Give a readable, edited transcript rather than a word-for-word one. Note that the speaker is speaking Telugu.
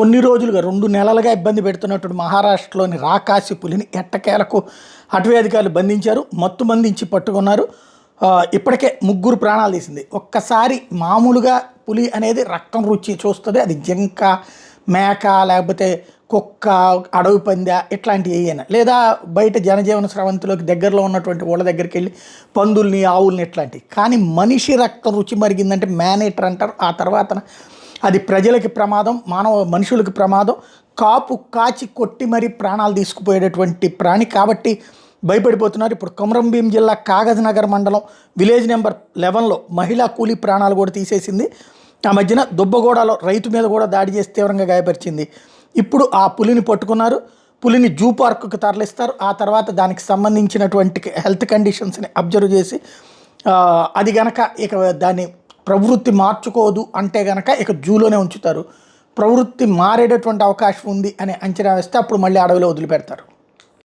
కొన్ని రోజులుగా 2 నెలలుగా ఇబ్బంది పెడుతున్నటువంటి మహారాష్ట్రలోని రాకాసి పులిని ఎట్టకేలకు అటవీ అధికారులు బంధించారు. మత్తు మందించి పట్టుకున్నారు. ఇప్పటికే 3 ప్రాణాలు తీసింది. ఒక్కసారి మామూలుగా పులి అనేది రక్తం రుచి చూస్తుంది. అది జింక, మేక, లేకపోతే కుక్క, అడవి పందె ఇట్లాంటివి ఏమైనా, లేదా బయట జనజీవన స్రవంతిలోకి దగ్గరలో ఉన్నటువంటి వాళ్ళ దగ్గరికి వెళ్ళి పందుల్ని, ఆవుల్ని ఇట్లాంటివి. కానీ మనిషి రక్తం రుచి మరిగిందంటే మేనేటర్ అంటారు. ఆ తర్వాత అది ప్రజలకి ప్రమాదం, మనుషులకు ప్రమాదం. కాపు కాచి కొట్టి మరీ ప్రాణాలు తీసుకుపోయేటటువంటి ప్రాణి కాబట్టి భయపడిపోతున్నారు. ఇప్పుడు కొమరంభీం జిల్లా కాగజ్ నగర్ మండలం విలేజ్ నెంబర్ 11లో మహిళా కూలీ ప్రాణాలు కూడా తీసేసింది. ఆ మధ్యన దుబ్బగూడలో రైతు మీద కూడా దాడి చేసి తీవ్రంగా గాయపరిచింది. ఇప్పుడు ఆ పులిని పట్టుకున్నారు. పులిని జూ పార్కుకు తరలిస్తారు. ఆ తర్వాత దానికి సంబంధించినటువంటి హెల్త్ కండిషన్స్ని అబ్జర్వ్ చేసి అది గనక ఇక దాన్ని ప్రవృత్తి మార్చుకోదు అంటే గనక ఇక జూలోనే ఉంచుతారు. ప్రవృత్తి మారేటటువంటి అవకాశం ఉంది అని అంచనా వేస్తే అప్పుడు మళ్ళీ అడవిలో వదిలిపెడతారు.